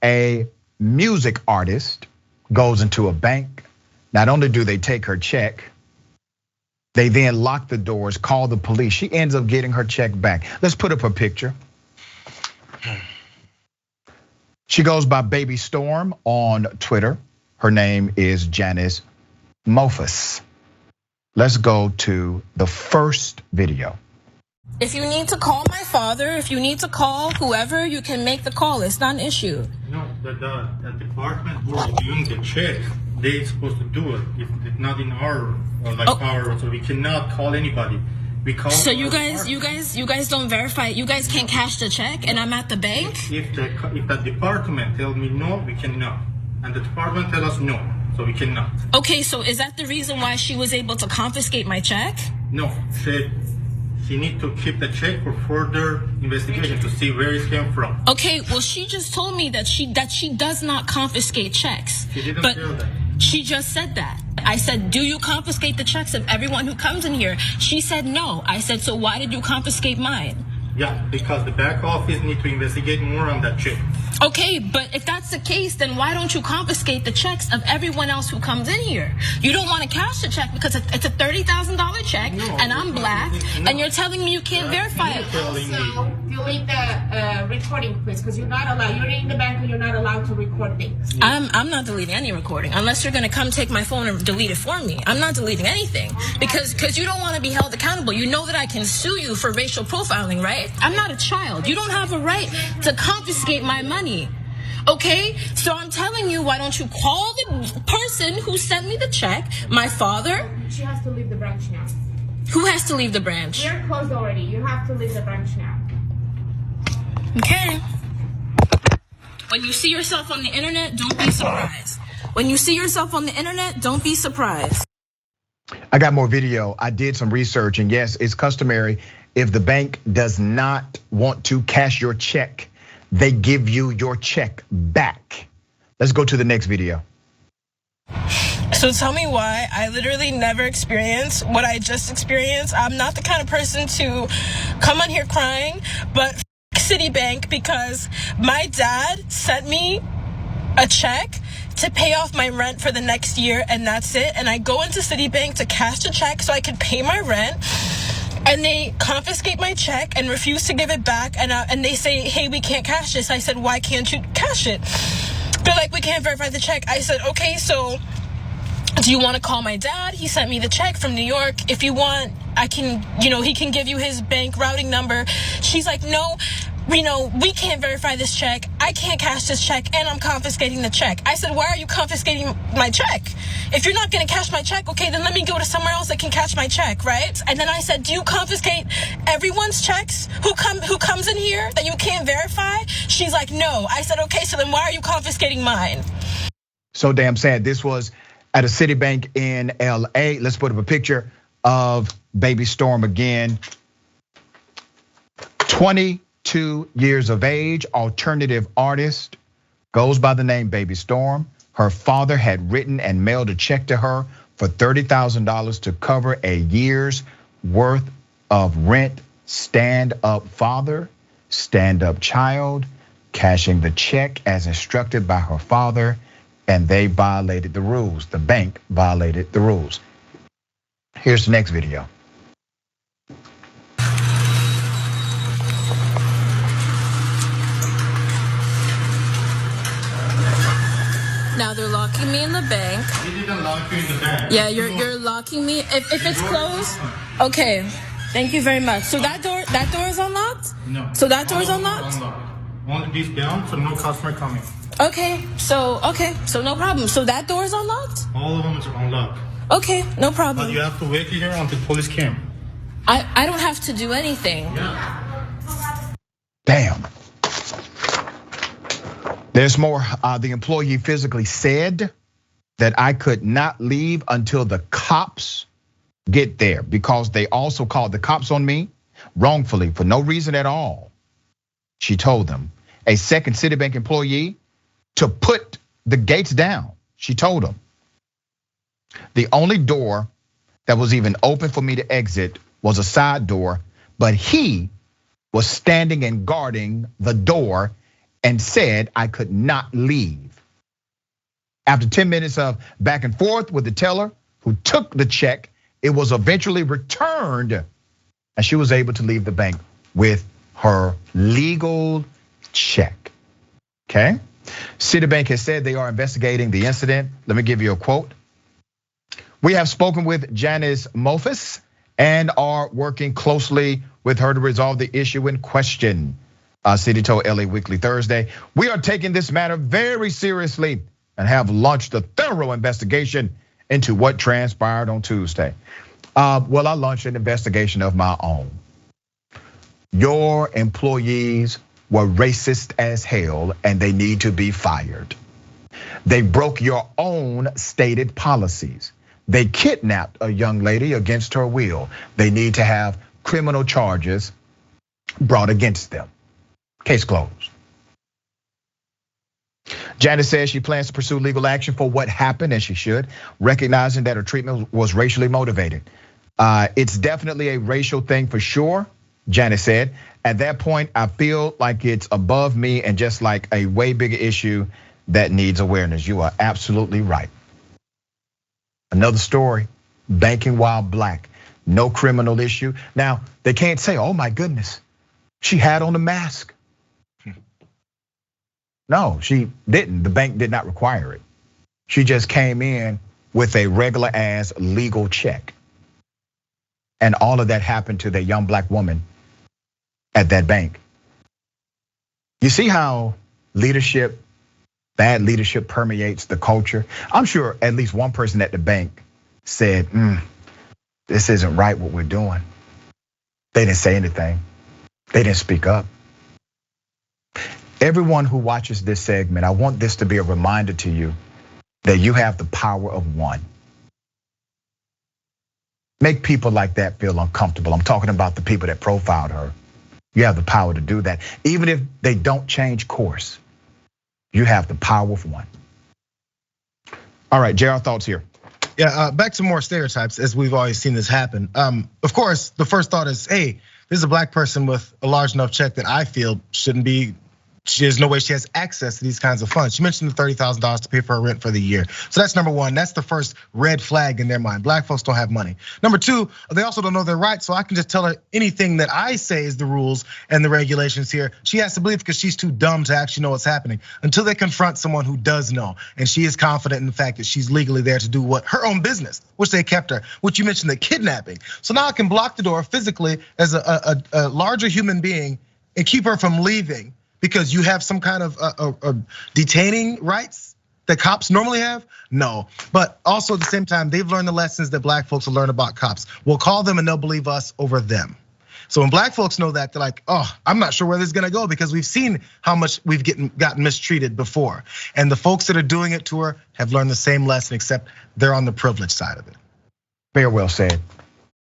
A music artist goes into a bank. Not only do they take her check, they then lock the doors, call the police. She ends up getting her check back. Let's put up a picture. She goes by BabyStorme on Twitter. Her name is Janice Mofus. Let's go to the first video. If you need to call my father, if you need to call whoever, you can make the call. It's not an issue. No, the department who's doing the check, they're supposed to do it. If it's not in our power, so we cannot call anybody. We call. So you guys don't verify. You guys can't cash the check, and I'm at the bank. If the department tell me no, we cannot, and the department tell us no, so we cannot. Okay, so is that the reason why she was able to confiscate my check? No, she need to keep the check for further investigation to see where it came from. Okay, well she just told me that she does not confiscate checks. She didn't tell that. She just said that. I said, do you confiscate the checks of everyone who comes in here? She said no. I said, so why did you confiscate mine? Yeah, because the back office need to investigate more on that check. Okay, but if that's the case, then why don't you confiscate the checks of everyone else who comes in here? You don't want to cash the check because it's a $30,000 check, and I'm black, and you're telling me you can't verify it. Also, delete the recording, please, because you're not allowed. You're in the bank and you're not allowed to record things. I'm not deleting any recording unless you're gonna come take my phone and delete it for me. I'm not deleting anything because you don't want to be held accountable. You know that I can sue you for racial profiling, right? I'm not a child. You don't have a right to confiscate my money. Okay, so I'm telling you, why don't you call the person who sent me the check, my father? She has to leave the branch now. Who has to leave the branch? We're closed already. You have to leave the branch now. Okay. When you see yourself on the internet, don't be surprised. When you see yourself on the internet, don't be surprised. I got more video. I did some research, and yes, it's customary. If the bank does not want to cash your check, they give you your check back. Let's go to the next video. So tell me why I literally never experienced what I just experienced. I'm not the kind of person to come on here crying, but Citibank, because my dad sent me a check to pay off my rent for the next year, and that's it. And I go into Citibank to cash the check so I could pay my rent. And they confiscate my check and refuse to give it back. And they say, hey, we can't cash this. I said, why can't you cash it? They're like, we can't verify the check. I said, okay, so do you want to call my dad? He sent me the check from New York. If you want, I can, he can give you his bank routing number. She's like, no, we can't verify this check. I can't cash this check, and I'm confiscating the check. I said, why are you confiscating my check? If you're not gonna cash my check, okay, then let me go to somewhere else that can cash my check, right? And then I said, do you confiscate everyone's checks who comes in here that you can't verify? She's like, no. I said, okay, so then why are you confiscating mine? So damn sad. This was at a Citibank in LA. Let's put up a picture of BabyStorme again. 22 years of age, alternative artist, goes by the name BabyStorme. Her father had written and mailed a check to her for $30,000 to cover a year's worth of rent. Stand up father, stand up child, cashing the check as instructed by her father, and they violated the rules. The bank violated the rules. Here's the next video. Now they're locking me in the bank. They didn't lock you in the bank. Yeah, you're locking me. If it's closed, okay. Thank you very much. So that door is unlocked? No. So that door is unlocked? Only this down, so no customer coming. Okay, so no problem. So that door is unlocked? All of them are unlocked. Okay, no problem. But you have to wait here until police came. I don't have to do anything. Yeah. Damn. There's more. The employee physically said that I could not leave until the cops get there, because they also called the cops on me wrongfully for no reason at all. She told them. A second Citibank employee to put the gates down. She told him. The only door that was even open for me to exit was a side door, but he was standing and guarding the door and said I could not leave. After 10 minutes of back and forth with the teller who took the check, it was eventually returned and she was able to leave the bank with her legal check, okay? Citibank has said they are investigating the incident. Let me give you a quote. We have spoken with Janice Mofus and are working closely with her to resolve the issue in question. Citi told LA Weekly Thursday, we are taking this matter very seriously and have launched a thorough investigation into what transpired on Tuesday. Well, I launched an investigation of my own. Your employees were racist as hell and they need to be fired. They broke your own stated policies. They kidnapped a young lady against her will. They need to have criminal charges brought against them. Case closed. Janice says she plans to pursue legal action for what happened, and she should, recognizing that her treatment was racially motivated. It's definitely a racial thing for sure, Janice said. At that point, I feel like it's above me and just like a way bigger issue that needs awareness. You are absolutely right. Another story, banking while black, no criminal issue. Now, they can't say, oh my goodness, she had on a mask. No, she didn't. The bank did not require it. She just came in with a regular ass legal check. And all of that happened to the young black woman at that bank. You see how leadership, bad leadership permeates the culture? I'm sure at least one person at the bank said, this isn't right what we're doing. They didn't say anything. They didn't speak up. Everyone who watches this segment, I want this to be a reminder to you that you have the power of one. Make people like that feel uncomfortable. I'm talking about the people that profiled her. You have the power to do that. Even if they don't change course, you have the power of one. All right, Jayar, thoughts here. Yeah, back to more stereotypes as we've always seen this happen. Of course, the first thought is, hey, this is a black person with a large enough check that I feel shouldn't be. There's no way she has access to these kinds of funds. She mentioned the $30,000 to pay for her rent for the year. So that's number one. That's the first red flag in their mind. Black folks don't have money. Number two, they also don't know their rights. So I can just tell her anything that I say is the rules and the regulations here. She has to believe because she's too dumb to actually know what's happening until they confront someone who does know. And she is confident in the fact that she's legally there to do what her own business, which they kept her, which you mentioned the kidnapping. So now I can block the door physically as a larger human being and keep her from leaving. Because you have some kind of detaining rights that cops normally have? No, but also at the same time, they've learned the lessons that black folks will learn about cops. We'll call them and they'll believe us over them. So when black folks know that, they're like, oh, I'm not sure where this is gonna go because we've seen how much we've gotten mistreated before. And the folks that are doing it to her have learned the same lesson, except they're on the privileged side of it. Very well said.